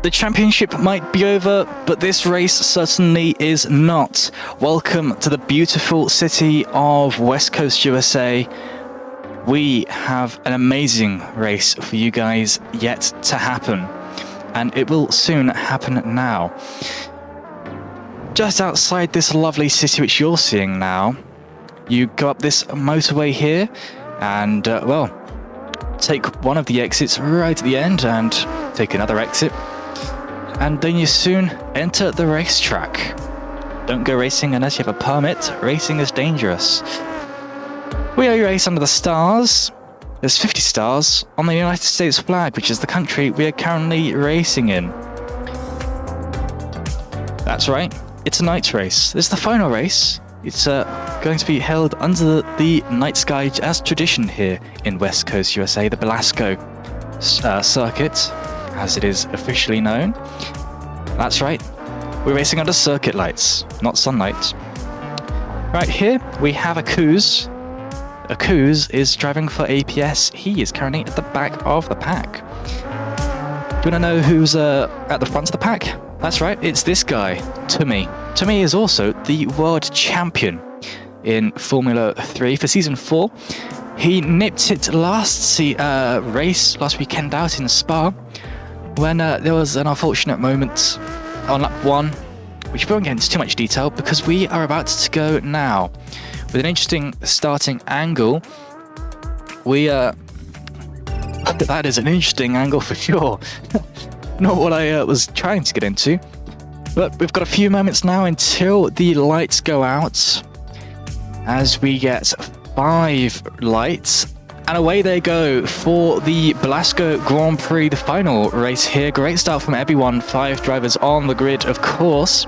The championship might be over, but this race certainly is not. Welcome to the beautiful city of West Coast USA. We have an amazing race for you guys yet to happen, and it will soon happen now. Just outside this lovely city which you're seeing now, you go up this motorway here and, take one of the exits right at the end and take another exit. And then you soon enter the racetrack. Don't go racing unless you have a permit. Racing is dangerous. We race under the stars. There's 50 stars on the United States flag, which is the country we are currently racing in. That's right, it's a night race. This is the final race. It's going to be held under the night sky as tradition here in West Coast USA, the Belasco circuit, as it is officially known. That's right, we're racing under circuit lights, not sunlight. Right here, we have Akuz. Akuz is driving for APS. He is currently at the back of the pack. Do you want to know who's at the front of the pack? That's right, it's this guy, Tumi. Tumi is also the world champion in Formula 3 for Season 4. He nipped it last weekend out in Spa, when there was an unfortunate moment on lap 1, which we won't get into too much detail because we are about to go now with an interesting starting angle. That is an interesting angle for sure. Not what I was trying to get into, but we've got a few moments now until the lights go out, as we get 5 lights. And away they go for the Belasco Grand Prix, the final race here. Great start from everyone, 5 drivers on the grid, of course.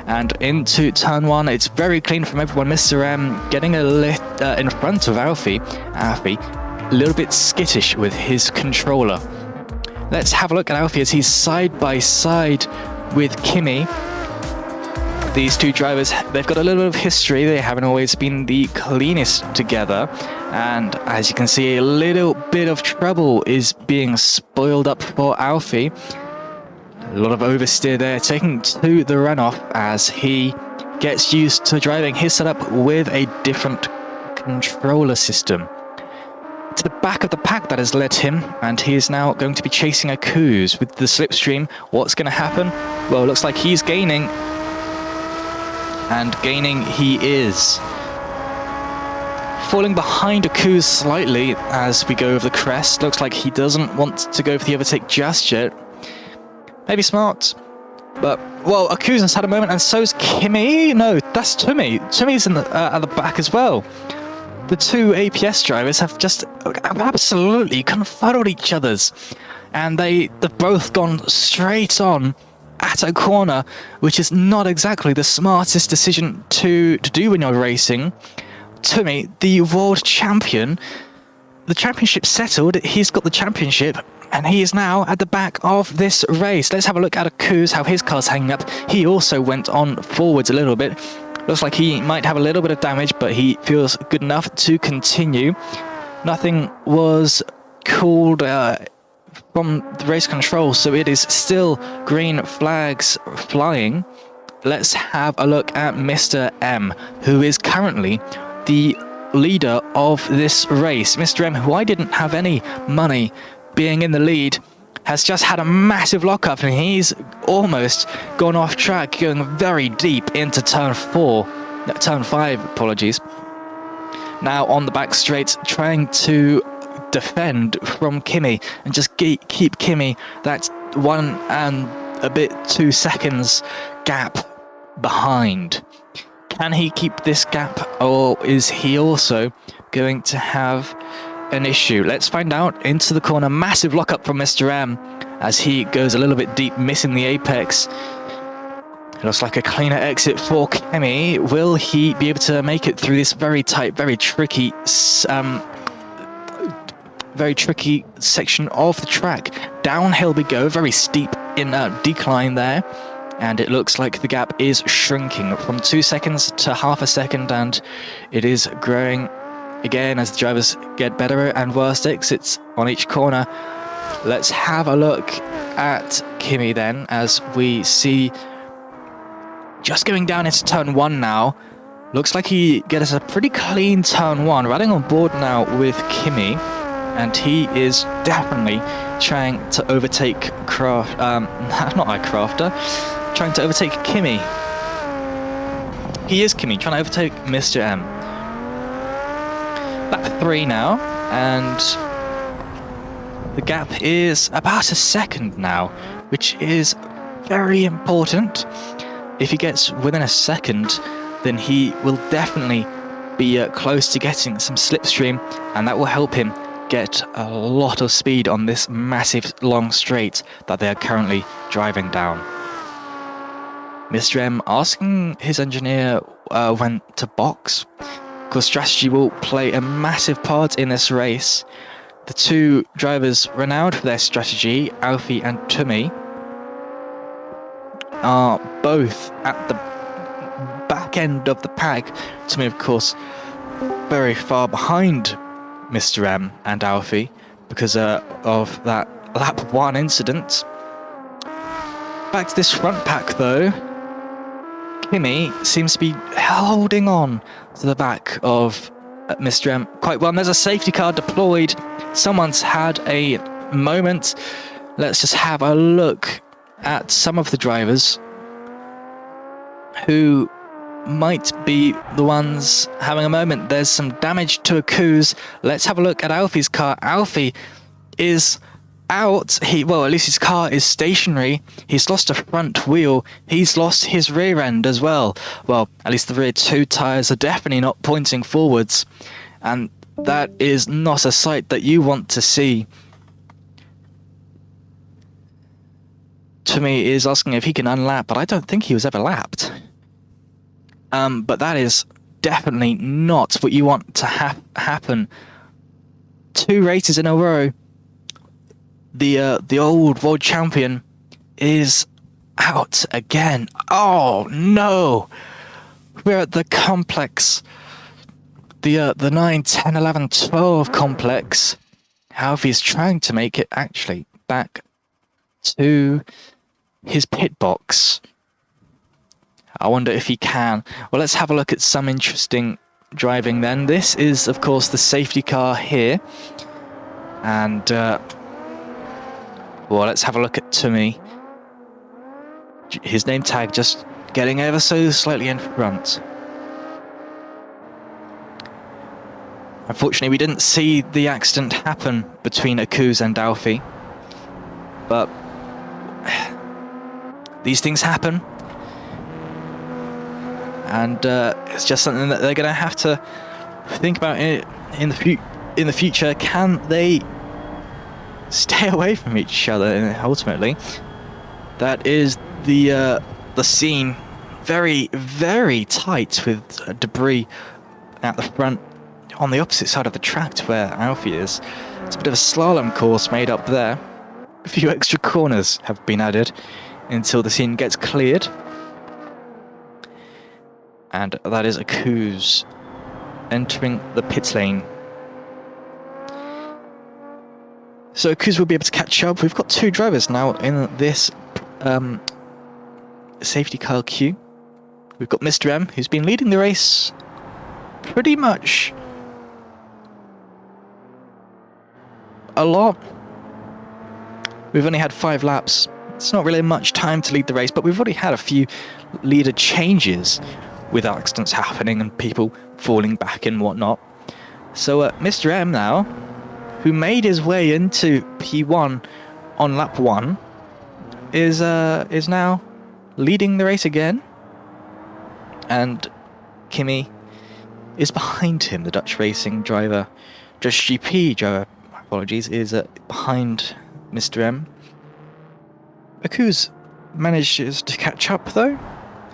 And into turn 1, it's very clean from everyone. Mr. M getting a lift in front of Alfie, a little bit skittish with his controller. Let's have a look at Alfie as he's side by side with Kimi. These two drivers, they've got a little bit of history. They haven't always been the cleanest together. And as you can see, a little bit of trouble is being spoiled up for Alfie. A lot of oversteer there, taking to the runoff as he gets used to driving his setup with a different controller system. To the back of the pack that has led him, and he is now going to be chasing Akuz with the slipstream. What's going to happen? Well, it looks like he's gaining. And gaining he is. Falling behind Akuz slightly as we go over the crest. Looks like he doesn't want to go for the overtake just yet. Maybe smart. But, well, Akuz has had a moment, and so's Kimi. No, that's Tumi. Tumi's in at the back as well. The two APS drivers have just absolutely confuddled each other's. And they've both gone straight on at a corner, which is not exactly the smartest decision to do when you're racing. Tumi, the world champion, the championship settled, he's got the championship, and he is now at the back of this race. Let's have a look at Akuz, how his car's hanging up. He also went on forwards a little bit. Looks like he might have a little bit of damage, but he feels good enough to continue. Nothing was called from the race control, so it is still green flags flying. Let's have a look at Mr. M, who is currently the leader of this race. Mr. M, who I didn't have any money being in the lead, has just had a massive lockup, and he's almost gone off track, going very deep into turn 5, apologies. Now on the back straight, trying to defend from Kimi and just keep Kimi that 1 and a bit 2 seconds gap behind. Can he keep this gap, or is he also going to have an issue? Let's find out. Into the corner, massive lockup from Mr. M as he goes a little bit deep, missing the apex. It looks like a cleaner exit for Kimi. Will he be able to make it through this very tight, very tricky section of the track? Downhill we go, very steep in a decline there, and it looks like the gap is shrinking from 2 seconds to half a second, and it is growing again as the drivers get better and worse exits on each corner. Let's have a look at Kimi then, as we see just going down into turn 1 now. Looks like he gets a pretty clean turn 1, running on board now with Kimi, and he is definitely trying to overtake trying to overtake Kimi. He is Kimi, trying to overtake Mr. M. Lap 3 now, and the gap is about a second now, which is very important. If he gets within a second, then he will definitely be close to getting some slipstream, and that will help him get a lot of speed on this massive long straight that they are currently driving down. Mr. M asking his engineer when to box. Of course, strategy will play a massive part in this race. The two drivers renowned for their strategy, Alfie and Tumi, are both at the back end of the pack. Tumi, of course, very far behind Mr. M and Alfie because of that lap 1 incident. Back to this front pack though, Kimi seems to be holding on to the back of Mr. M quite well. And there's a safety car deployed. Someone's had a moment. Let's just have a look at some of the drivers who might be the ones having a moment. There's some damage to a Coues. Let's have a look at Alfie's car. Alfie is out. Well, at least his car is stationary. He's lost a front wheel. He's lost his rear end as well. Well, at least the rear 2 tyres are definitely not pointing forwards. And that is not a sight that you want to see. Tumi is asking if he can unlap, but I don't think he was ever lapped. But that is definitely not what you want to happen. 2 races in a row. The old world champion is out again. Oh no! We're at the complex. The 9, 10, 11, 12 complex. However, he's trying to make it actually back to his pit box. I wonder if he can. Well, let's have a look at some interesting driving then. This is, of course, the safety car here. And, well, let's have a look at Tumi. His name tag just getting ever so slightly in front. Unfortunately, we didn't see the accident happen between Coues and Alfie. But these things happen. And it's just something that they're going to have to think about in the future. Can they stay away from each other? Ultimately, that is the scene. Very, very tight with debris at the front on the opposite side of the track to where Alfie is. It's a bit of a slalom course made up there. A few extra corners have been added until the scene gets cleared. And that is Coues entering the pit lane. So Coues will be able to catch up. We've got 2 drivers now in this safety car queue. We've got Mr. M, who's been leading the race pretty much a lot. We've only had 5 laps. It's not really much time to lead the race, but we've already had a few leader changes with accidents happening and people falling back and whatnot. So Mr. M now, who made his way into P1 on lap 1, is now leading the race again. And Kimi is behind him. The Dutch racing driver, Just GP driver, apologies, is behind Mr. M. Coues manages to catch up though.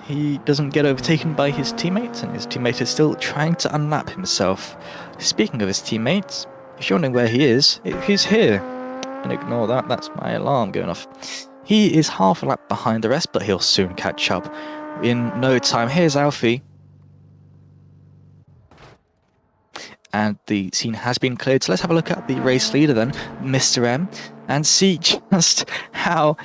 He doesn't get overtaken by his teammates, and his teammate is still trying to unlap himself. Speaking of his teammates, if you're wondering where he is, he's here. And ignore that, that's my alarm going off. He is half a lap behind the rest, but he'll soon catch up in no time. Here's Alfie. And the scene has been cleared, so let's have a look at the race leader then, Mr. M. and see just how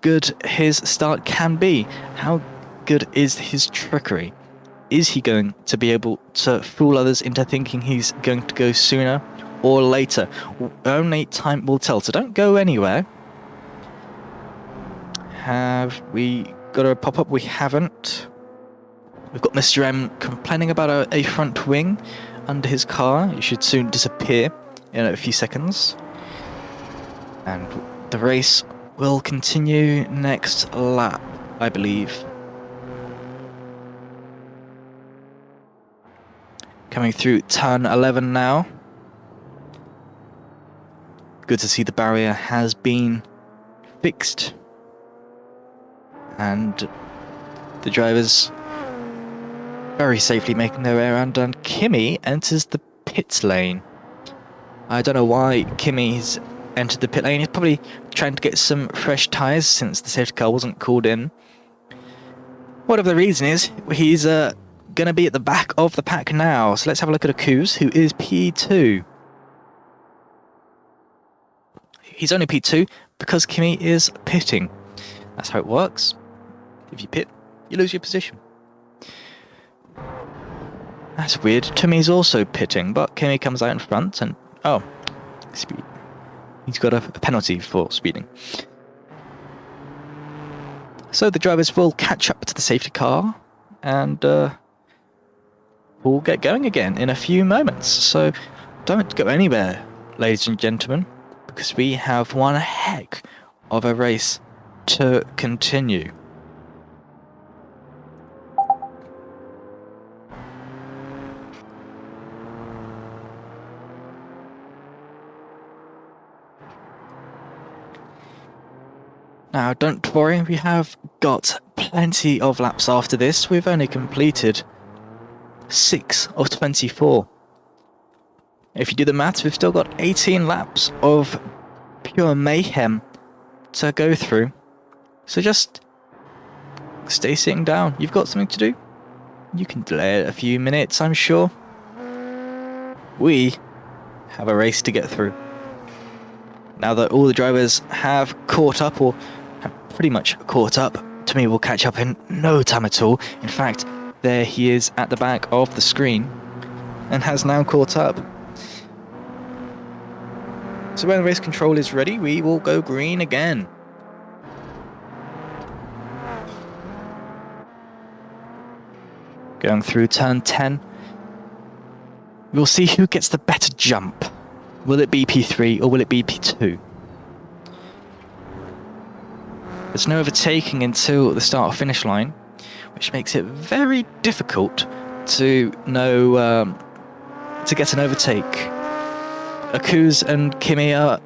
good his start can be. How good is his trickery? Is he going to be able to fool others into thinking he's going to go sooner or later? Only time will tell, so don't go anywhere. Have we got a pop-up? We haven't. We've got Mr. M complaining about a front wing under his car. It should soon disappear in a few seconds. And the race will continue next lap, I believe. Coming through turn 11 now. Good to see the barrier has been fixed. And the drivers very safely making their way around, and Kimi enters the pit lane. I don't know why Kimi's entered the pit lane. He's probably trying to get some fresh tyres since the safety car wasn't called in. Whatever the reason is, he's going to be at the back of the pack now. So let's have a look at Akuz, who is P2. He's only P2 because Kimi is pitting. That's how it works. If you pit, you lose your position. That's weird. Tommy's also pitting, but Kimi comes out in front and... oh, speed. He's got a penalty for speeding. So the drivers will catch up to the safety car and we'll get going again in a few moments. So don't go anywhere, ladies and gentlemen, because we have one heck of a race to continue. Now, don't worry, we have got plenty of laps after this. We've only completed 6 of 24. If you do the maths, we've still got 18 laps of pure mayhem to go through. So just stay sitting down. You've got something to do. You can delay it a few minutes, I'm sure. We have a race to get through. Now that all the drivers have caught up, or have pretty much caught up, Tommy will catch up in no time at all. In fact, there he is at the back of the screen and has now caught up. So when the race control is ready, we will go green again. Going through turn 10. We'll see who gets the better jump. Will it be P3 or will it be P2? There's no overtaking until the start of finish line, which makes it very difficult to know to get an overtake. Akuz and Kimi are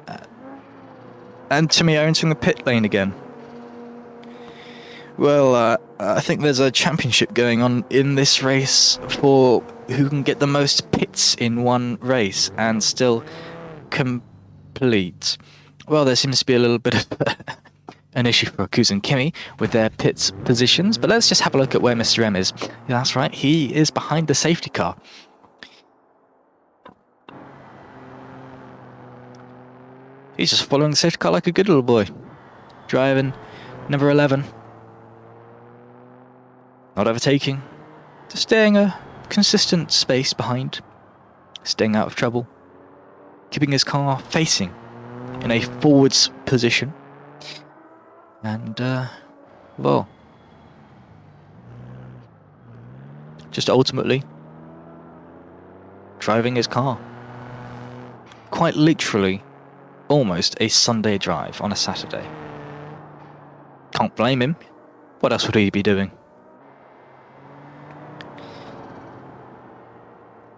and Timmy are entering the pit lane again. Well, I think there's a championship going on in this race for who can get the most pits in one race and still complete. Well, there seems to be a little bit of an issue for Akuz and Kimi with their pits positions, but let's just have a look at where Mr. M is. Yeah, that's right, he is behind the safety car. He's just following the safety car like a good little boy. Driving number 11. Not overtaking. Just staying a consistent space behind. Staying out of trouble. Keeping his car facing in a forwards position. And, well, just ultimately driving his car. Quite literally, almost a Sunday drive on a Saturday. Can't blame him. What else would he be doing?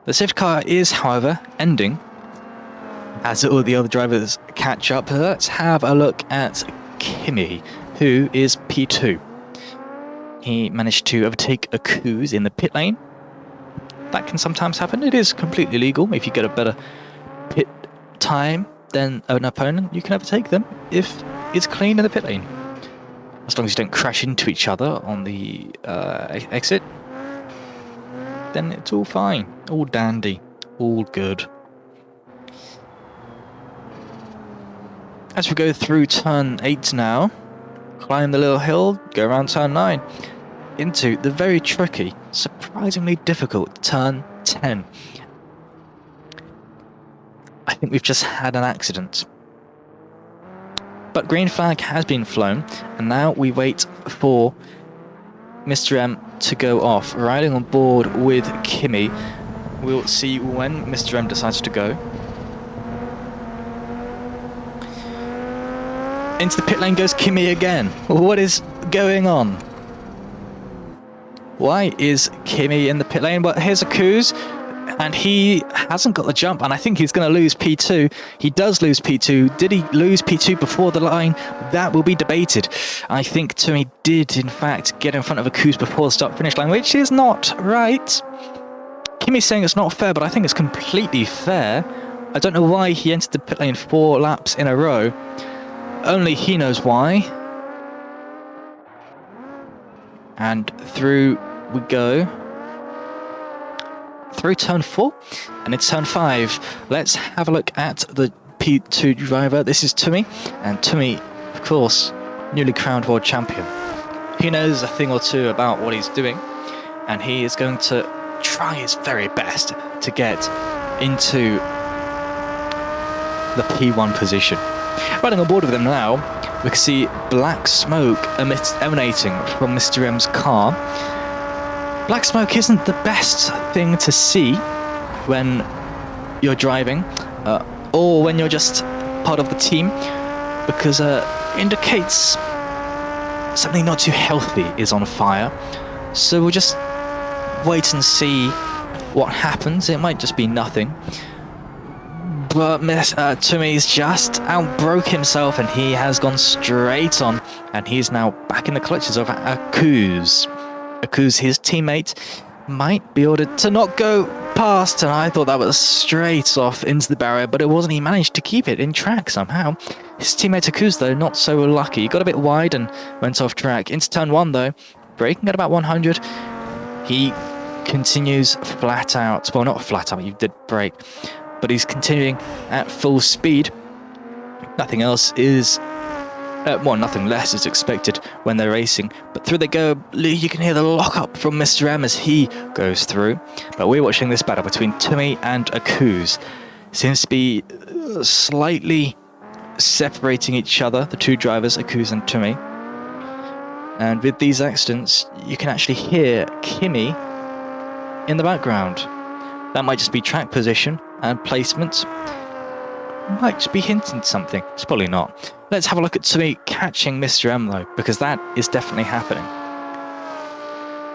The safety car is, however, ending as all the other drivers catch up. Let's have a look at Kimi, who is P2. He managed to overtake Akuz in the pit lane. That can sometimes happen. It is completely legal. If you get a better pit time than an opponent, you can overtake them if it's clean in the pit lane. As long as you don't crash into each other on the exit, then it's all fine. All dandy. All good. As we go through turn 8 now, climb the little hill, go around turn 9, into the very tricky, surprisingly difficult turn 10. I think we've just had an accident. But green flag has been flown, and now we wait for Mr. M to go off. Riding on board with Kimi. We'll see when Mr. M decides to go. Into the pit lane goes Kimi again. What is going on? Why is Kimi in the pit lane? Well, here's a Kuz, and he hasn't got the jump, and I think he's going to lose P2. He does lose P2. Did he lose P2 before the line? That will be debated. I think Tumi did, in fact, get in front of a Kuz before the start-finish line, which is not right. Kimi's saying it's not fair, but I think it's completely fair. I don't know why he entered the pit lane 4 laps in a row. Only he knows why. And through we go. Through turn 4 and it's turn 5. Let's have a look at the P2 driver. This is Tumi, and Tumi, of course, newly crowned world champion. He knows a thing or two about what he's doing, and he is going to try his very best to get into the P1 position. Riding on board with him now, we can see black smoke emanating from Mr. M's car. Black smoke isn't the best thing to see when you're driving, or when you're just part of the team, because it indicates something not too healthy is on fire. So we'll just wait and see what happens. It might just be nothing. But Tumi's just outbroke himself, and he has gone straight on, and he's now back in the clutches of Akuz. Akuz, his teammate, might be ordered to not go past, and I thought that was straight off into the barrier, but it wasn't. He managed to keep it in track somehow. His teammate Akuz, though, not so lucky. He got a bit wide and went off track. Into turn 1, though, braking at about 100. He continues flat out. Well, not flat out, you did brake. But he's continuing at full speed. Nothing else is, nothing less is expected when they're racing. But through they go. You can hear the lock-up from Mr. M as he goes through. But we're watching this battle between Tumi and Akuz. Seems to be slightly separating each other, the two drivers, Akuz and Tumi. And with these accidents, you can actually hear Kimi in the background. That might just be track position and placement. Might just be hinting something. It's probably not. Let's have a look at Tumi catching Mr. M, though, because that is definitely happening.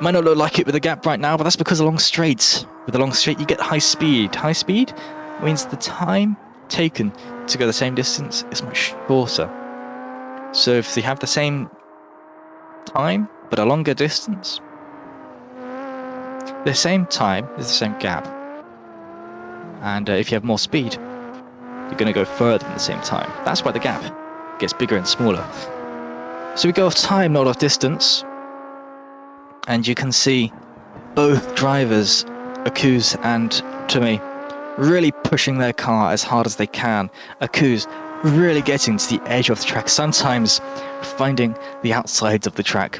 Might not look like it with the gap right now, but that's because of long straights. With the long straight, you get high speed. High speed means the time taken to go the same distance is much shorter. So if you have the same time, but a longer distance, the same time is the same gap. And if you have more speed, you're going to go further in the same time. That's why the gap gets bigger and smaller. So we go off time, not off distance. And you can see both drivers, Akuz and Tumi, really pushing their car as hard as they can. Akuz really getting to the edge of the track, sometimes finding the outsides of the track.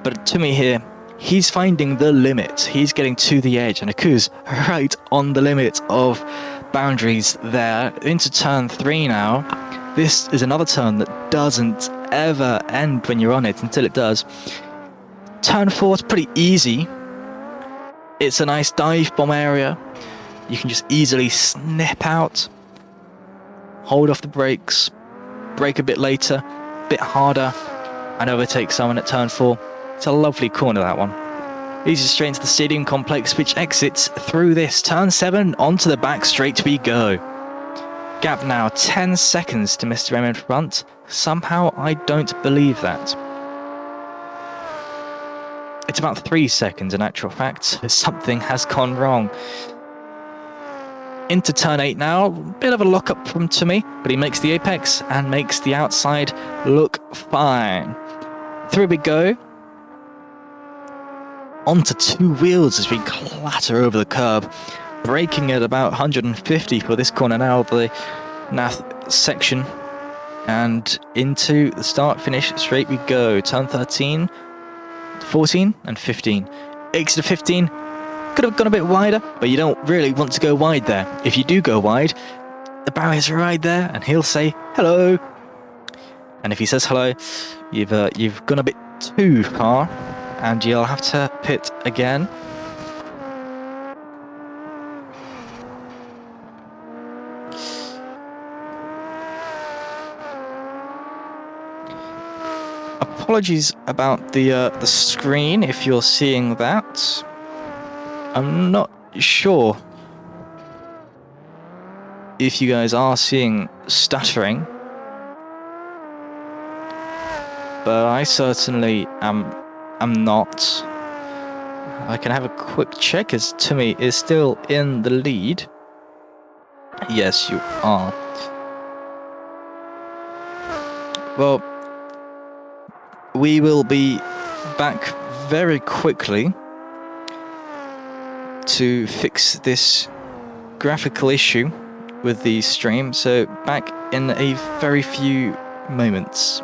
But Tumi here, he's finding the limit. He's getting to the edge, and Akuz right on the limit of boundaries there. Into turn 3 now. This is another turn that doesn't ever end when you're on it until it does. Turn 4 is pretty easy. It's a nice dive bomb area. You can just easily snip out, hold off the brakes, brake a bit later, a bit harder, and overtake someone at turn 4. It's a lovely corner, that one. Easy straight into the stadium complex, which exits through this. Turn 7, onto the back straight we go. Gap now 10 seconds to Mr. M in front. Somehow I don't believe that. It's about 3 seconds in actual fact. Something has gone wrong. Into turn 8 now. Bit of a lock-up from Tumi, but he makes the apex and makes the outside look fine. Through we go. Onto 2 wheels as we clatter over the curb. Braking at about 150 for this corner now. The NAF section And into the start-finish straight we go. Turn 13, 14 and 15. Exit 15. Could have gone a bit wider, but you don't really want to go wide there. If you do go wide, the barrier's right there, and he'll say hello. And if he says hello, you've gone a bit too far, and you'll have to pit again. Apologies about the screen if you're seeing that. I'm not sure if you guys are seeing stuttering, but I certainly am not. I can have a quick check as Timmy is still in the lead. Yes, you are. Well, we will be back very quickly to fix this graphical issue with the stream, so back in a very few moments.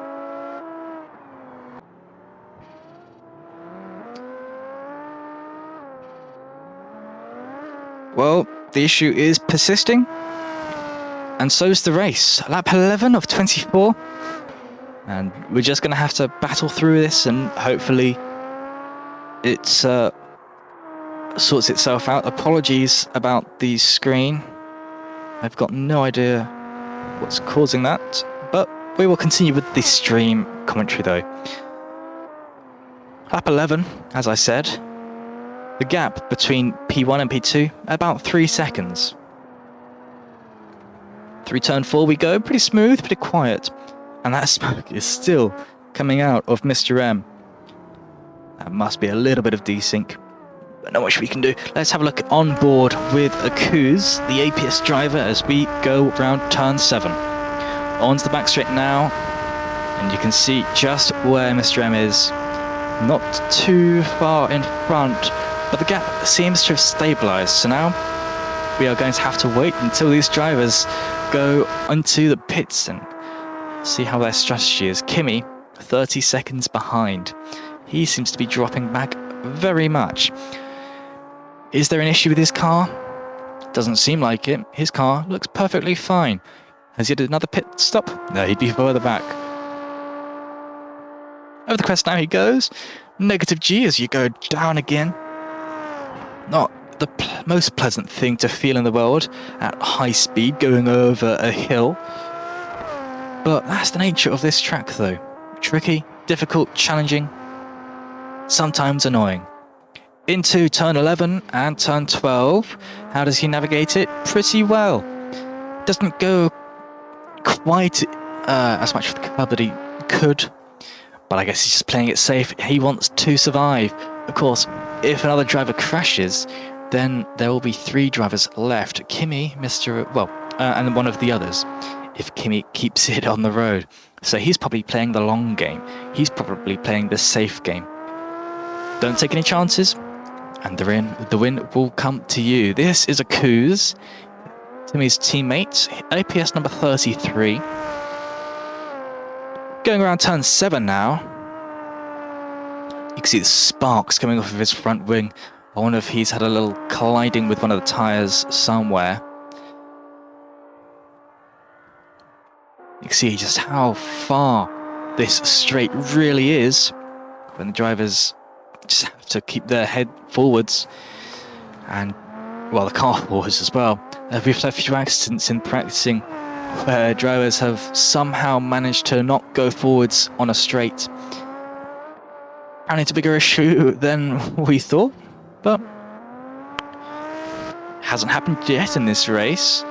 Well, the issue is persisting, and so's the race. Lap 11 of 24, and we're just going to have to battle through this, and hopefully it's sorts itself out. Apologies about the screen. I've got no idea what's causing that, but we will continue with the stream commentary though. Lap 11, as I said, the gap between P1 and P2, about 3 seconds. Through turn 4 we go, pretty smooth, pretty quiet, and that smoke is still coming out of Mr. M. That must be a little bit of desync. Not much we can do. Let's have a look on board with Akuz, the APS driver, as we go round turn 7. Onto the back straight now, and you can see just where Mr. M is. Not too far in front, but the gap seems to have stabilised. So now we are going to have to wait until these drivers go onto the pits and see how their strategy is. Kimi, 30 seconds behind. He seems to be dropping back very much. Is there an issue with his car? Doesn't seem like it. His car looks perfectly fine. Has he had another pit stop? No, he'd be further back. Over the crest now he goes. Negative G as you go down again. Not the most pleasant thing to feel in the world at high speed going over a hill. But that's the nature of this track though. Tricky, difficult, challenging, sometimes annoying. Into turn 11 and turn 12. How does he navigate it? Pretty well. Doesn't go quite as much with the curb that he could, but I guess he's just playing it safe. He wants to survive. Of course, if another driver crashes, then there will be 3 drivers left. Kimi, and one of the others, if Kimi keeps it on the road. So he's probably playing the long game. He's probably playing the safe game. Don't take any chances, and the win will come to you. This is Akuz, Timmy's teammate, APS number 33. Going around turn 7 now. You can see the sparks coming off of his front wing. I wonder if he's had a little colliding with one of the tyres somewhere. You can see just how far this straight really is when the drivers just have to keep their head forwards, and well, the car forwards as well. We've had a few accidents in practicing where drivers have somehow managed to not go forwards on a straight. And it's a bigger issue than we thought, but hasn't happened yet in this race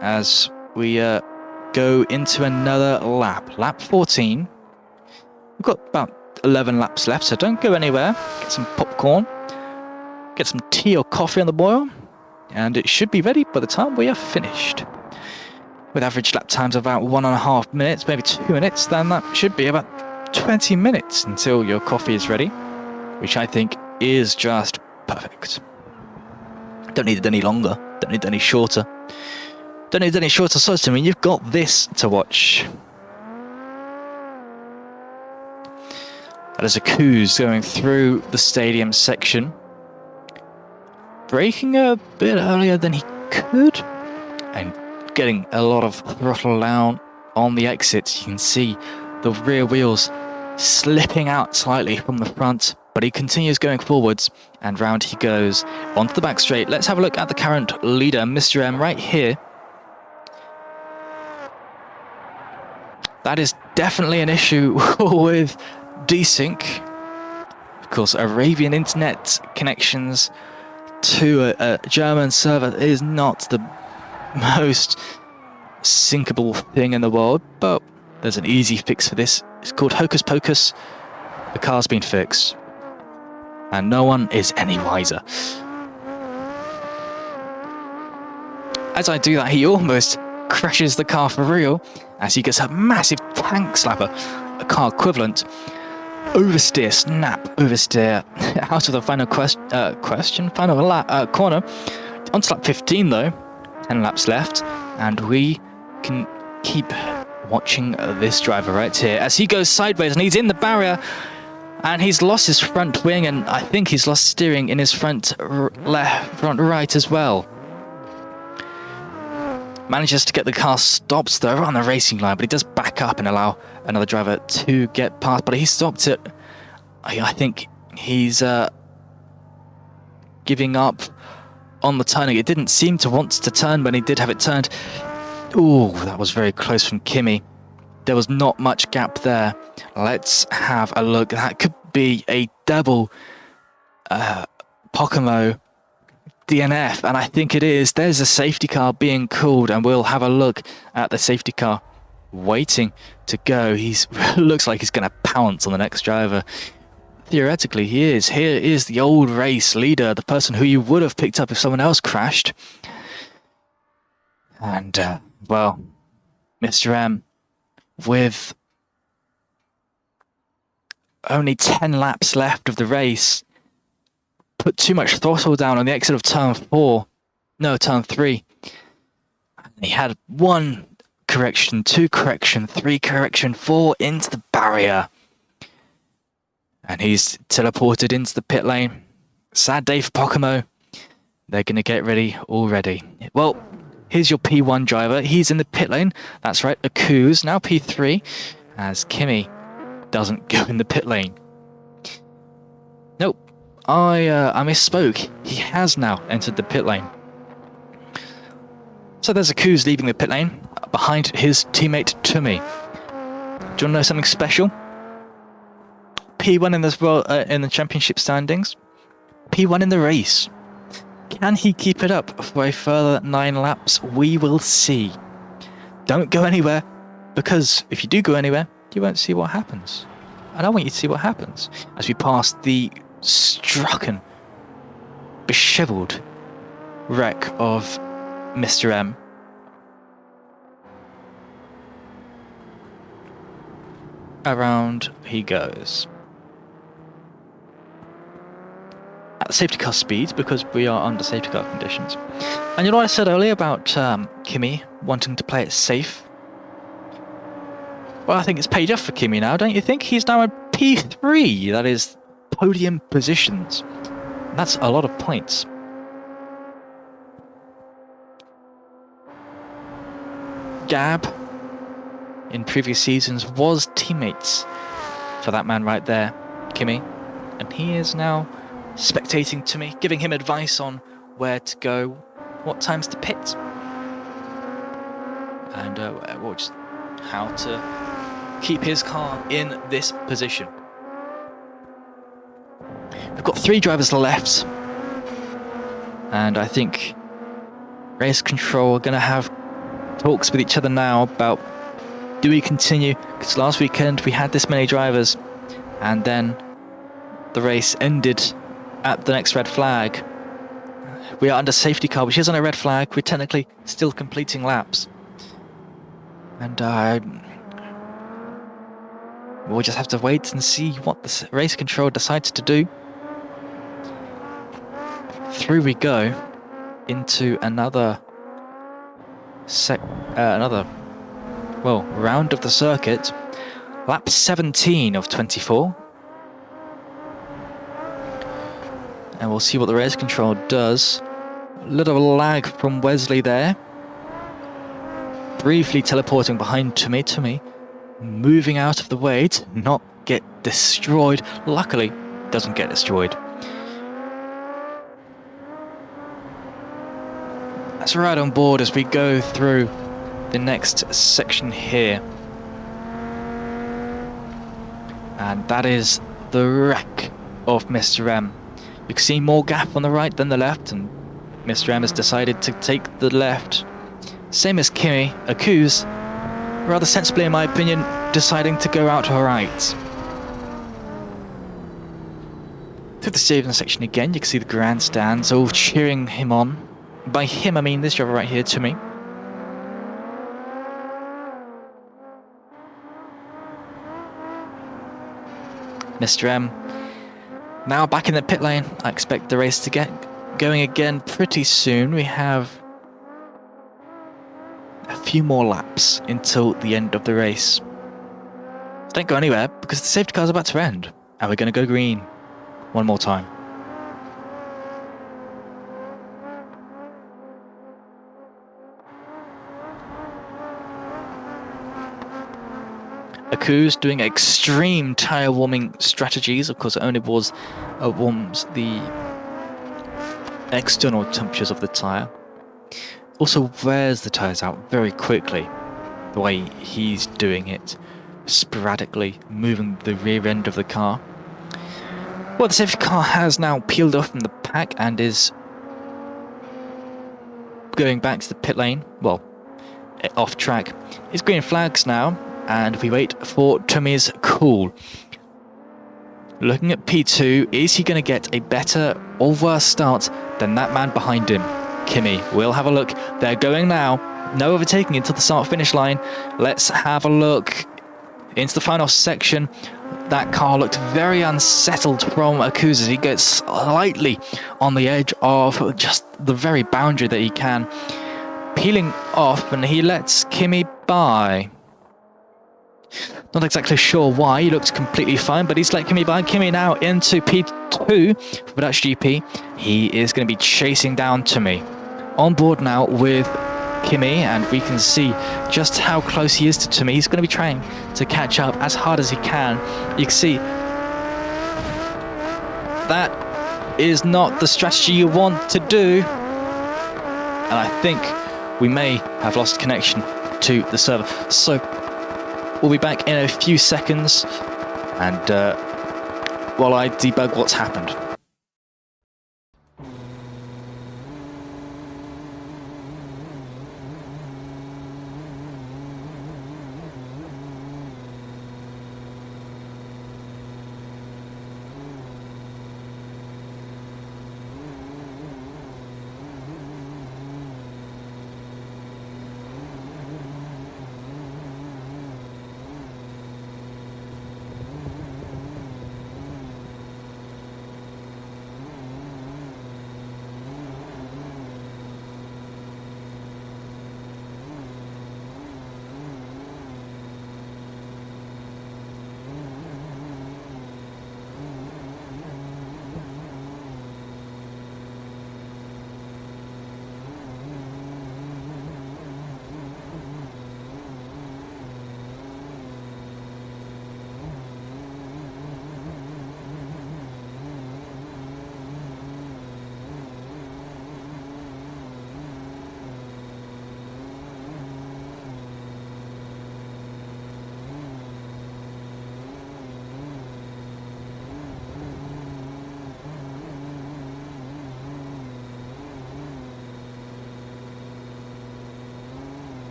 as we go into another lap. Lap 14. We've got about 11 laps left, so don't go anywhere. Get some popcorn, get some tea or coffee on the boil, and it should be ready by the time we are finished. With average lap times of about 1.5 minutes, maybe 2 minutes, then that should be about 20 minutes until your coffee is ready, which I think is just perfect. Don't need it any longer, don't need it any shorter. Don't need any shorter slots. I mean, you've got this to watch. That is a Coos going through the stadium section. Braking a bit earlier than he could. And getting a lot of throttle down on the exits. You can see the rear wheels slipping out slightly from the front. But he continues going forwards. And round he goes onto the back straight. Let's have a look at the current leader, Mr. M, right here. That is definitely an issue with desync. Of course, Arabian internet connections to a German server is not the most syncable thing in the world, but there's an easy fix for this. It's called Hocus Pocus. The car's been fixed, and no one is any wiser. As I do that, he almost crashes the car for real, as he gets a massive tank slapper, a car equivalent. Oversteer, snap, oversteer, out of the final corner. Onto lap 15 though, 10 laps left, and we can keep watching this driver right here as he goes sideways and he's in the barrier, and he's lost his front wing, and I think he's lost steering in his front right as well. Manages to get the car stopped though on the racing line, but he does back up and allow another driver to get past, but he stopped it. I think he's giving up on the turning. It didn't seem to want to turn when he did have it turned. Ooh, that was very close from Kimi. There was not much gap there. Let's have a look. That could be a double Pocomo DNF, and I think it is. There's a safety car being called, and we'll have a look at the safety car waiting to go. He's looks like he's going to pounce on the next driver. Theoretically, he is. Here is the old race leader, the person who you would have picked up if someone else crashed. And, well, Mr. M, with only 10 laps left of the race, put too much throttle down on the exit of turn 3. And he had 1 correction, 2 correction, 3 correction, 4 into the barrier. And he's teleported into the pit lane. Sad day for Pocomo. They're going to get ready already. Well, here's your P1 driver. He's in the pit lane. That's right, a Coos. Now P3, as Kimi doesn't go in the pit lane. Nope. I misspoke. He has now entered the pit lane. So there's a Coos leaving the pit lane behind his teammate Tumi. Do you want to know something special? P1 in the championship standings. P1 in the race. Can he keep it up for a further 9 laps? We will see. Don't go anywhere, because if you do go anywhere, you won't see what happens. And I want you to see what happens as we pass the strucken, beshriveled wreck of Mr. M. Around he goes. At the safety car speed, because we are under safety car conditions. And you know what I said earlier about Kimi wanting to play it safe? Well, I think it's paid off for Kimi now, don't you think? He's now at P3, that is podium positions. That's a lot of points. Gab, in previous seasons, was teammates for that man right there, Kimi. And he is now spectating to me, giving him advice on where to go, what times to pit, and how to keep his car in this position. We've got 3 drivers left, and I think race control are going to have talks with each other now about, do we continue? Because last weekend we had this many drivers, and then the race ended at the next red flag. We are under safety car, which is on a red flag. We're technically still completing laps, and we'll just have to wait and see what the race control decides to do. Through we go into another round of the circuit. Lap 17 of 24. And we'll see what the race control does. A little lag from Wesley there. Briefly teleporting behind Tommy. Moving out of the way to not get destroyed. Luckily, doesn't get destroyed. That's right on board as we go through the next section here. And that is the wreck of Mr. M. You can see more gap on the right than the left, and Mr. M has decided to take the left. Same as Kimi, Akuz, rather sensibly in my opinion, deciding to go out to her right. Through the stadium section again, you can see the grandstands all cheering him on. By him, I mean this driver right here, to me. Mr. M now back in the pit lane. I expect the race to get going again pretty soon. We have a few more laps until the end of the race. Don't go anywhere because the safety car is about to end. And we're going to go green one more time. Akuz doing extreme tyre warming strategies. Of course, it only warms the external temperatures of the tyre. Also wears the tyres out very quickly. The way he's doing it, sporadically moving the rear end of the car. Well, the safety car has now peeled off from the pack and is going back to the pit lane. Well, off track. It's green flags now. And we wait for Tommy's call. Looking at P2, is he going to get a better or worse start than that man behind him? Kimi, we'll have a look. They're going now. No overtaking until the start-finish line. Let's have a look into the final section. That car looked very unsettled from Akuz as he gets slightly on the edge of just the very boundary that he can. Peeling off, and he lets Kimi by. Not exactly sure why, he looks completely fine, but he's let Kimi by. Kimi now into P2 for Dutch GP. He is going to be chasing down Tommy. On board now with Kimi, and we can see just how close he is to Tommy. He's going to be trying to catch up as hard as he can. You can see that is not the strategy you want to do. And I think we may have lost connection to the server. So we'll be back in a few seconds, and while I debug what's happened.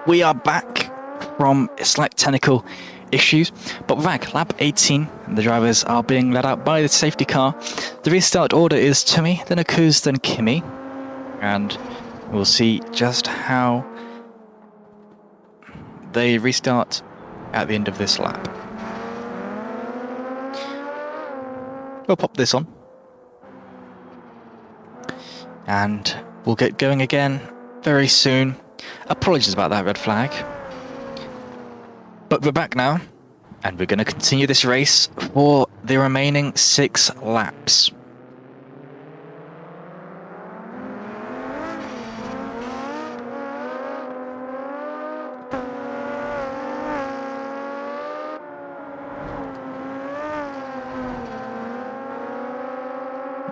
We are back from slight technical issues, but we're back. Lap 18, and the drivers are being let out by the safety car. The restart order is Tumi, then Akuz, then Kimi, and we'll see just how they restart at the end of this lap. We'll pop this on, and we'll get going again very soon. Apologies about that red flag. But we're back now, and we're going to continue this race for the remaining 6 laps.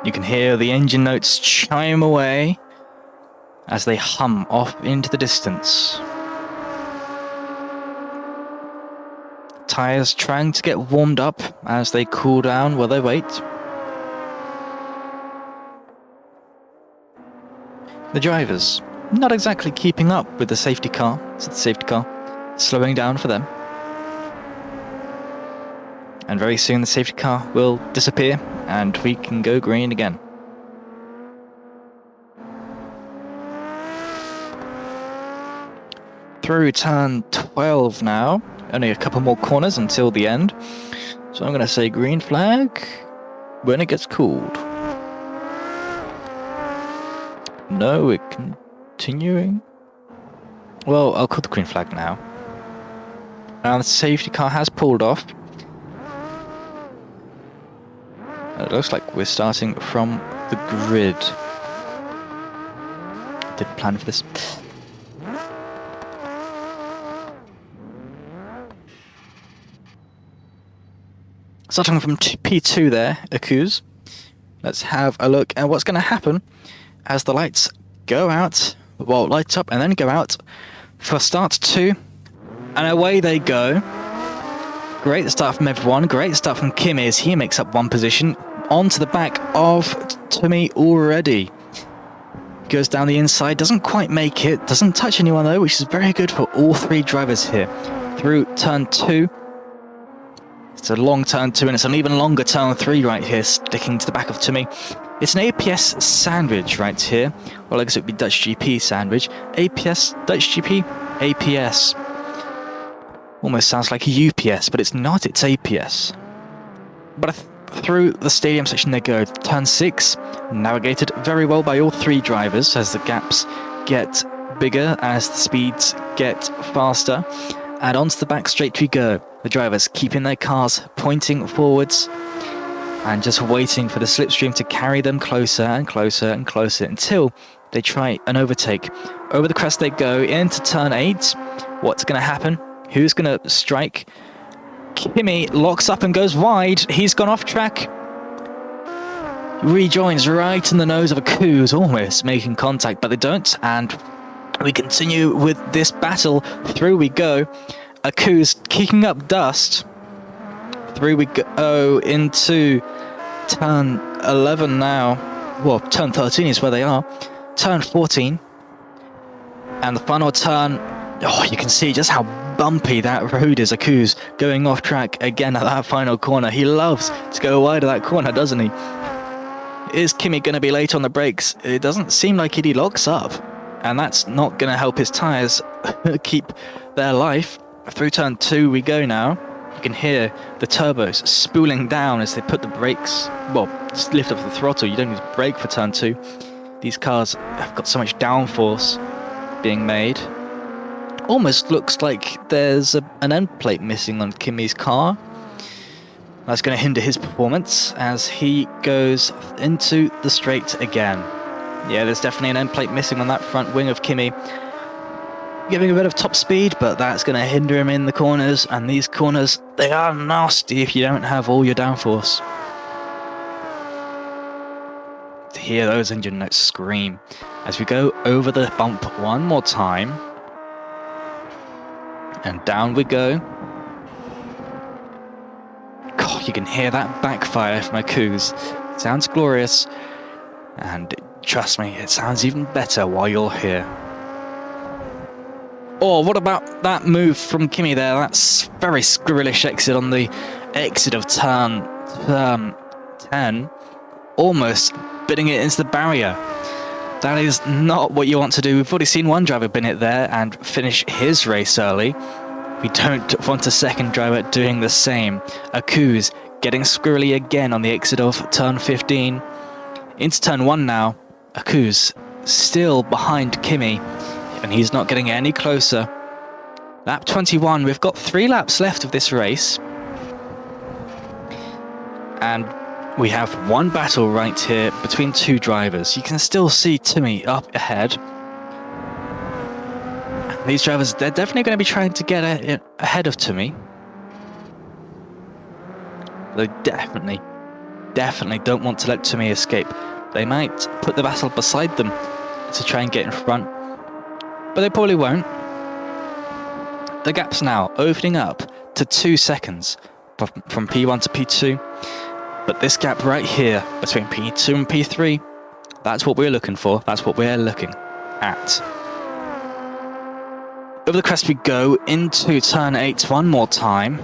You can hear the engine notes chime away as they hum off into the distance. Tyres trying to get warmed up as they cool down while they wait. The drivers not exactly keeping up with the safety car, so the safety car slowing down for them. And very soon the safety car will disappear and we can go green again. Through turn 12 now. Only a couple more corners until the end. So I'm going to say green flag when it gets cooled. No, we're continuing. Well, I'll call the green flag now. Now the safety car has pulled off. It looks like we're starting from the grid. Didn't plan for this. Starting from P2 there, Akuz. Let's have a look at what's going to happen as the lights go out. Well, lights up and then go out for start 2. And away they go. Great start from everyone. Great start from Kimi as he makes up 1 position. Onto the back of Tumi already. Goes down the inside, doesn't quite make it. Doesn't touch anyone though, which is very good for all 3 drivers here. Through turn 2. It's a long turn 2 and it's an even longer turn 3 right here, sticking to the back of Tumi. It's an APS sandwich right here. Well, I guess it would be Dutch GP sandwich. APS, Dutch GP, APS. Almost sounds like a UPS, but it's not, it's APS. But through the stadium section they go. Turn 6, navigated very well by all 3 drivers as the gaps get bigger, as the speeds get faster. And onto the back straight we go. The drivers keeping their cars pointing forwards and just waiting for the slipstream to carry them closer and closer and closer until they try an overtake. Over the crest they go into turn 8. What's going to happen? Who's going to strike? Kimi locks up and goes wide. He's gone off track. Rejoins right in the nose of Akuz, almost making contact, but they don't. And we continue with this battle. Through we go. Akuz kicking up dust. Through we go into turn 11 now. Well, turn 13 is where they are. Turn 14. And the final turn. Oh, you can see just how bumpy that road is. Akuz going off track again at that final corner. He loves to go wide of that corner, doesn't he? Is Kimi going to be late on the brakes? It doesn't seem like it. He locks up. And that's not going to help his tyres keep their life. Through turn 2 we go now. You can hear the turbos spooling down as they put the brakes, well, just lift off the throttle. You don't need to brake for turn 2. These cars have got so much downforce being made. Almost looks like there's an end plate missing on Kimi's car. That's going to hinder his performance as he goes into the straight again. Yeah, there's definitely an end plate missing on that front wing of Kimi. Giving a bit of top speed, but that's going to hinder him in the corners, and these corners, they are nasty if you don't have all your downforce. To hear those engine notes scream as we go over the bump one more time. And down we go. God, you can hear that backfire from Akuz. Sounds glorious. And trust me, it sounds even better while you're here. Oh, what about that move from Kimi there? That's very squirrelish exit on the exit of turn 10. Almost bidding it into the barrier. That is not what you want to do. We've already seen one driver bin it there and finish his race early. We don't want a second driver doing the same. Akuz getting squirrely again on the exit of turn 15. Into turn 1 now. Akuz still behind Kimi, and he's not getting any closer. Lap 21, we've got 3 laps left of this race. And we have one battle right here between 2 drivers. You can still see Timmy up ahead. These drivers, they're definitely going to be trying to get ahead of Timmy. They definitely don't want to let Timmy escape. They might put the battle beside them to try and get in front, but they probably won't. The gap's now opening up to 2 seconds from P1 to P2. But this gap right here between P2 and P3, that's what we're looking for. That's what we're looking at. Over the crest we go into turn 8 one more time.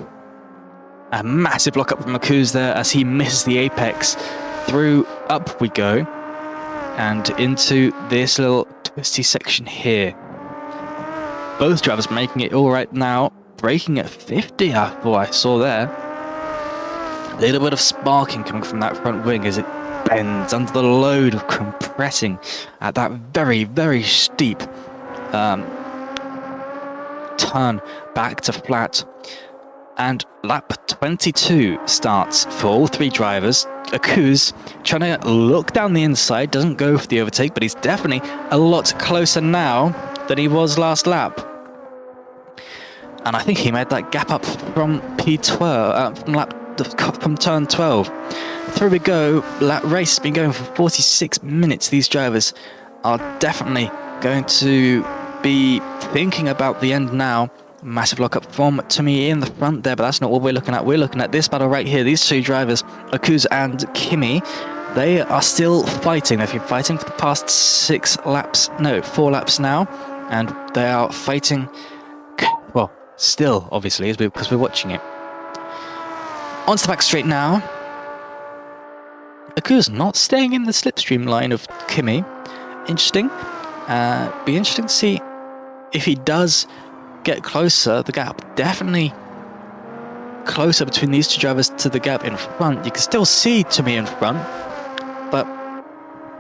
A massive lock up from Akuz there as he misses the apex. Through up we go. And into this little twisty section here. Both drivers making it all right now. Braking at 50, I thought I saw there. A little bit of sparking coming from that front wing as it bends under the load of compressing at that very, very steep turn back to flat. And lap 22 starts for all 3 drivers. Akuz trying to look down the inside, doesn't go for the overtake, but he's definitely a lot closer now than he was last lap. And I think he made that gap up from P12, from turn 12. Through we go. Lap race has been going for 46 minutes. These drivers are definitely going to be thinking about the end now. Massive lockup from Timmy in the front there, but that's not what we're looking at. We're looking at this battle right here. These 2 drivers, Akuz and Kimi, they are still fighting. They've been fighting for the past 4 laps now, and they are fighting, well, still, obviously, because we're watching it. Onto the back straight now. Akuz not staying in the slipstream line of Kimi. Interesting. Be interesting to see if he does get closer. The gap definitely closer between these 2 drivers to the gap in front. You can still see Timmy in front, but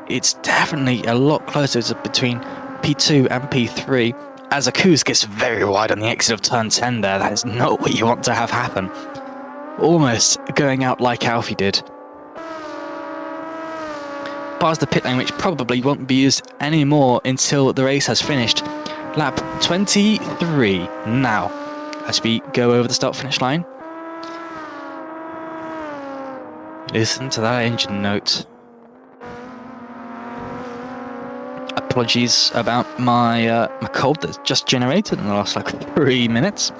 it's definitely a lot closer between P2 and P3 as Akuz gets very wide on the exit of turn 10 there. That is not what you want to have happen. Almost going out like Alfie did. Past the pit lane, which probably won't be used anymore until the race has finished. Lap 23 now, as we go over the start-finish line. Listen to that engine note. Apologies about my cold that's just generated in the last 3 minutes.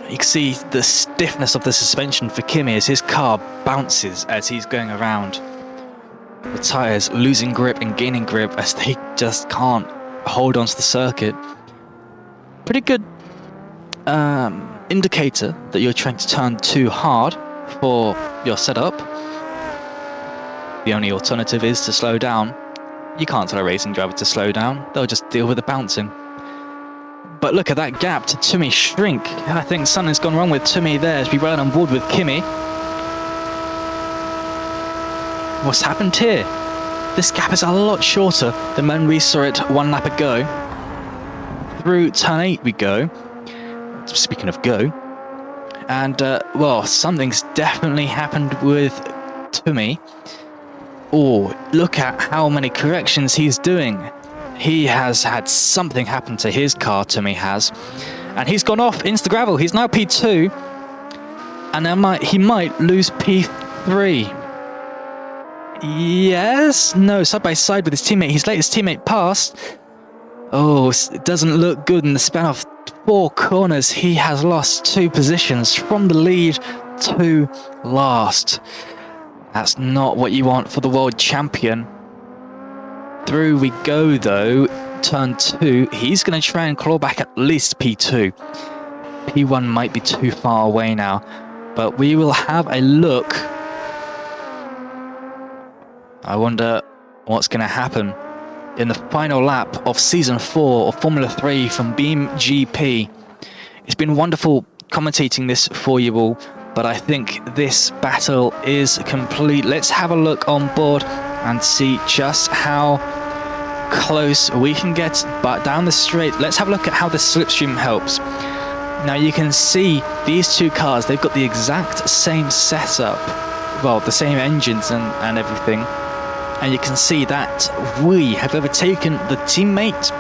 You can see the stiffness of the suspension for Kimi as his car bounces as he's going around. The tyres losing grip and gaining grip as they just can't hold onto the circuit. Pretty good indicator that you're trying to turn too hard for your setup. The only alternative is to slow down. You can't tell a racing driver to slow down. They'll just deal with the bouncing. But look at that gap to Timmy shrink. I think something's gone wrong with Timmy there as we run on board with Kimi. What's happened here? This gap is a lot shorter than when we saw it 1 lap ago. Through turn 8 we go. Speaking of go. And, well, something's definitely happened with Timmy. Oh, look at how many corrections he's doing. He has had something happen to his car, Timmy has. And he's gone off into the gravel. He's now P2. And he might lose P3. Yes? No, side by side with his teammate. He's let his teammate past. Oh, it doesn't look good in the span of 4 corners. He has lost 2 positions from the lead to last. That's not what you want for the world champion. Through we go though. turn 2. He's going to try and claw back at least P2. P1 might be too far away now, but we will have a look. I wonder what's going to happen in the final lap of Season 4 of Formula 3 from BeamGP. It's been wonderful commentating this for you all, but I think this battle is complete. Let's have a look on board and see just how close we can get but down the straight. Let's have a look at how the slipstream helps. Now you can see these two cars, they've got the exact same setup, well, the same engines and everything. And you can see that we have overtaken the teammate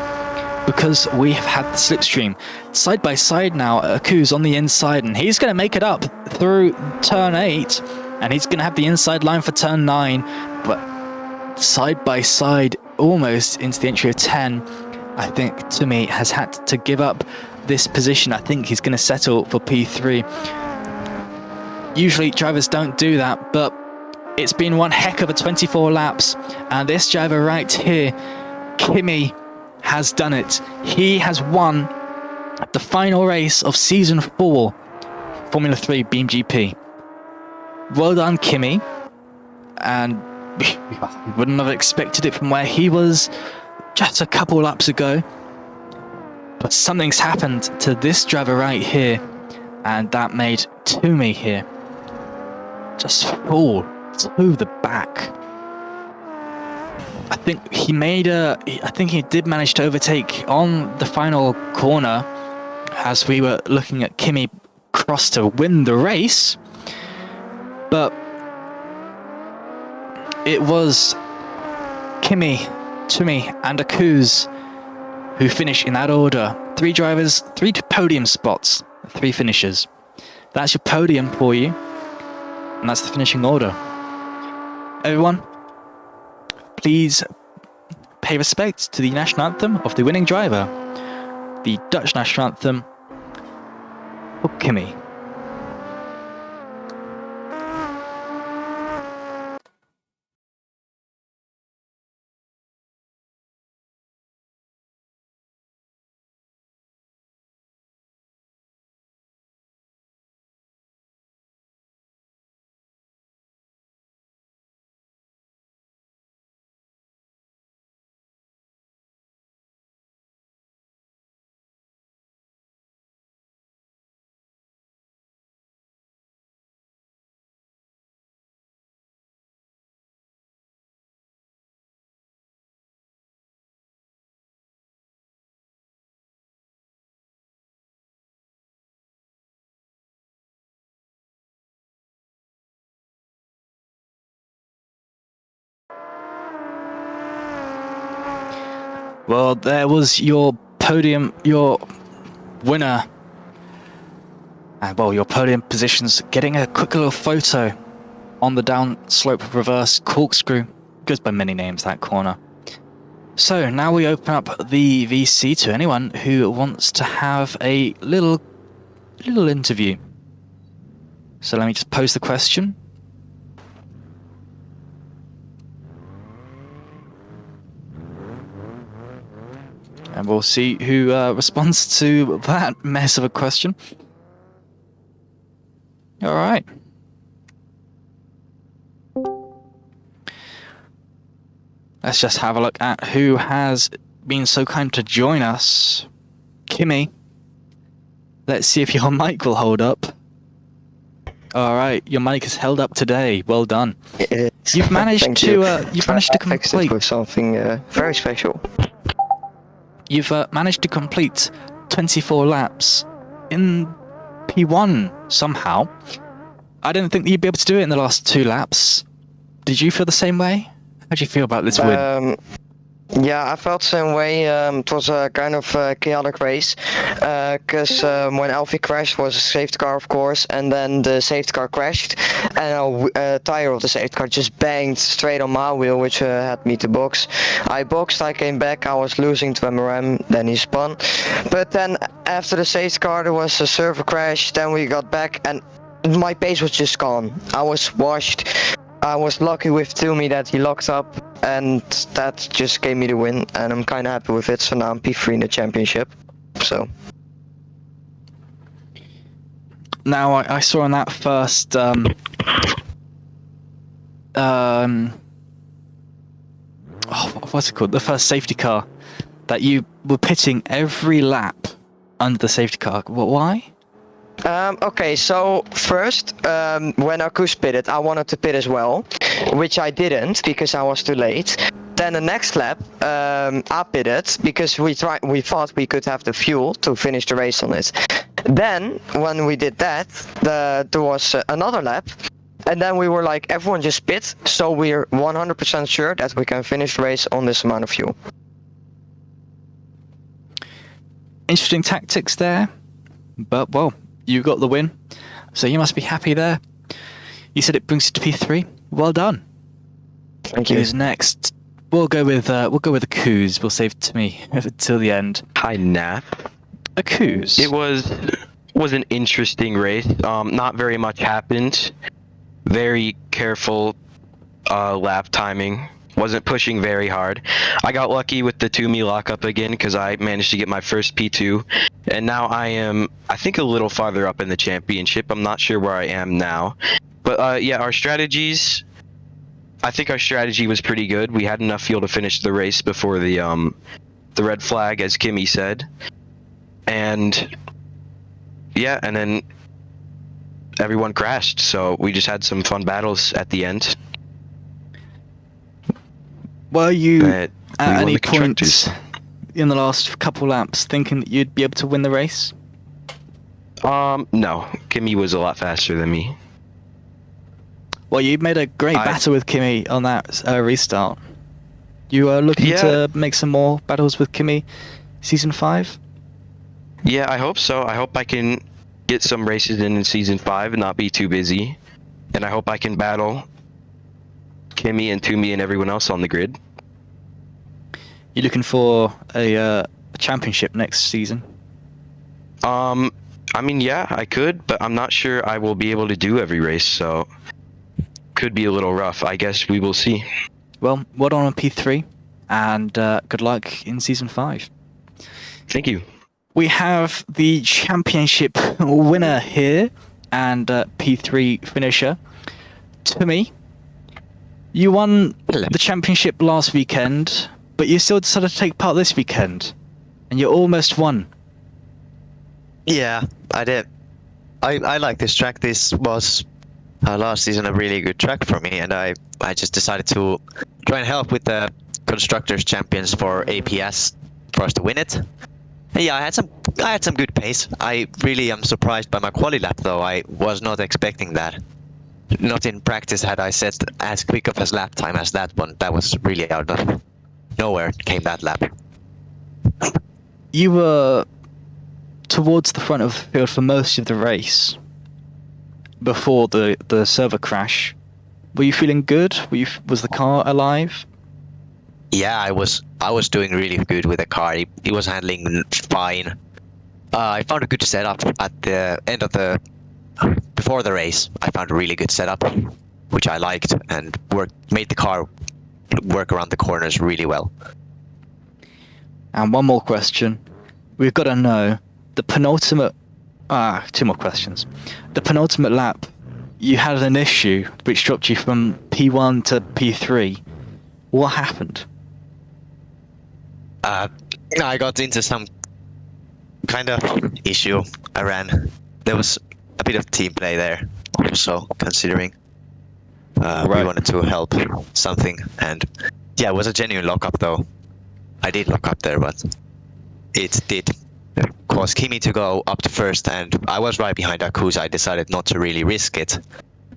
because we have had the slipstream. Side by side now, Aku's on the inside, and he's going to make it up through turn 8, and he's going to have the inside line for turn 9, but side by side, almost into the entry of 10, I think Tumi has had to give up this position. I think he's going to settle for P3. Usually drivers don't do that, but it's been one heck of a 24 laps, and this driver right here, Kimi, has done it. He has won the final race of Season 4, Formula 3 BeamGP. Well done, Kimi. And we wouldn't have expected it from where he was just a couple laps ago. But something's happened to this driver right here, and that made Tumi here just fall to the back. I think he did manage to overtake on the final corner as we were looking at Kimi cross to win the race, but it was Kimi, Tumi and Akuz who finished in that order. 3 drivers, 3 podium spots, 3 finishers. That's your podium for you, and that's the finishing order. Everyone, please pay respect to the national anthem of the winning driver, the Dutch national anthem for Kimi. Well, there was your podium, your winner. And well, your podium positions, getting a quick little photo on the down slope reverse corkscrew. Goes by many names, that corner. So now we open up the VC to anyone who wants to have a little interview. So let me just pose the question. And we'll see who responds to that mess of a question. All right. Let's just have a look at who has been so kind to join us. Kimi. Let's see if your mic will hold up. All right, your mic is held up today. Well done. You've managed to complete with something very special. You've managed to complete 24 laps in P1 somehow. I didn't think that you'd be able to do it in the last 2 laps. Did you feel the same way? How do you feel about this win? Yeah, I felt the same way. It was a kind of chaotic race, because when Alfie crashed was a safety car, of course, and then the safety car crashed, and a tire of the safety car just banged straight on my wheel, which had me to box. I boxed, I came back, I was losing to MRM, then he spun. But then after the safety car there was a server crash, then we got back, and my pace was just gone. I was washed. I was lucky with Toomey that he locked up, and that just gave me the win, and I'm kind of happy with it. So now I'm P3 in the championship. So. Now I saw in that first what's it called? The first safety car, that you were pitting every lap under the safety car. Why? Okay, so first, when Akuz pitted, I wanted to pit as well, which I didn't because I was too late. Then the next lap, I pitted because we thought we could have the fuel to finish the race on it. Then, when we did that, there was another lap, and then we were like, everyone just pit, so we're 100% sure that we can finish the race on this amount of fuel. Interesting tactics there, but well, you got the win, so you must be happy there. You said it brings you to P3. Well done. Thank you. Who's next? We'll go with Akuz. We'll save it to me till the end. Hi, Nat. Akuz. It was an interesting race. Not very much happened. Very careful lap timing. Wasn't pushing very hard. I got lucky with the Toomey lockup again because I managed to get my first P2, and now I am, I think, a little farther up in the championship. I'm not sure where I am now, but yeah, our strategies. I think our strategy was pretty good. We had enough fuel to finish the race before the red flag, as Kimmy said, and yeah, and then everyone crashed. So we just had some fun battles at the end. Were you But we at won any the point constructors. in the last couple laps thinking that you'd be able to win the race? No. Kimmy was a lot faster than me. Well, you made a great battle with Kimmy on that restart. You are looking to make some more battles with Kimmy season 5? Yeah, I hope so. I hope I can get some races in season 5 and not be too busy. And I hope I can battle Kimmy and Toomey and everyone else on the grid. You looking for a championship next season? I mean, yeah, I could, but I'm not sure I will be able to do every race, so could be a little rough. I guess we will see. Well, well done on P3, and good luck in season 5. Thank you. We have the championship winner here, and P3 finisher. Toomey, you won the championship last weekend, but you still decided to take part this weekend, and you almost won. Yeah, I did. I like this track. This was last season a really good track for me, and I just decided to try and help with the constructors champions for APS for us to win it. And yeah, I had some good pace. I really am surprised by my quali lap though. I was not expecting that. Not in practice had I set as quick of a lap time as that one. That was really out of nowhere came that lap. You were towards the front of the field for most of the race before the server crash. Were you feeling good? Was the car alive? Yeah, I was doing really good with the car. It was handling fine. I found a good setup at the end of before the race. I found a really good setup, which I liked, and made the car work around the corners really well. And one more question. We've got to know, the penultimate... two more questions. The penultimate lap, you had an issue which dropped you from P1 to P3. What happened? I got into some kind of issue. There was a bit of team play there also, considering we wanted to help something, and yeah, it was a genuine lockup though. I did lock up there, but it did cause Kimi to go up to first, and I was right behind Akuz. I decided not to really risk it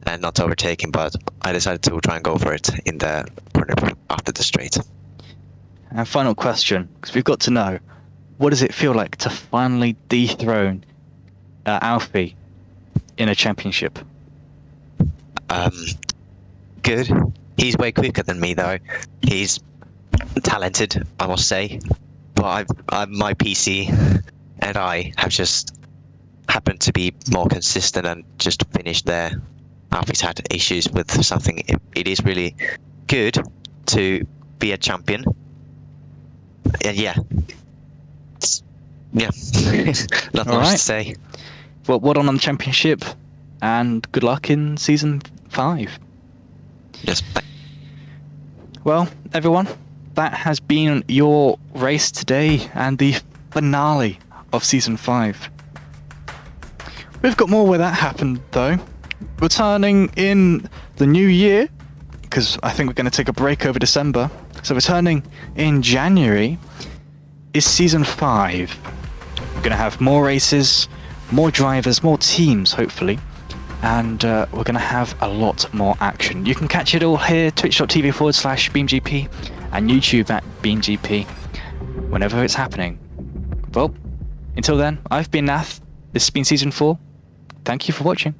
and not to overtake him, but I decided to try and go for it in the corner after the straight. And final question, because we've got to know, what does it feel like to finally dethrone Alfie in a championship? Good. He's way quicker than me though. He's talented, I must say. But my PC and I have just happened to be more consistent and just finished there Alfie's had issues with something. It is really good to be a champion. And yeah, not All much right. to say. Well, well done on the championship, and good luck in season 5. Just Well, everyone, that has been your race today and the finale of season 5. We've got more where that happened, though. Returning in the new year, because I think we're going to take a break over December. So returning in January is season 5. We're going to have more races, more drivers, more teams, hopefully. And we're going to have a lot more action. You can catch it all here, twitch.tv/BeamGP and YouTube at BeamGP, whenever it's happening. Well, until then, I've been Nath. This has been season 4. Thank you for watching.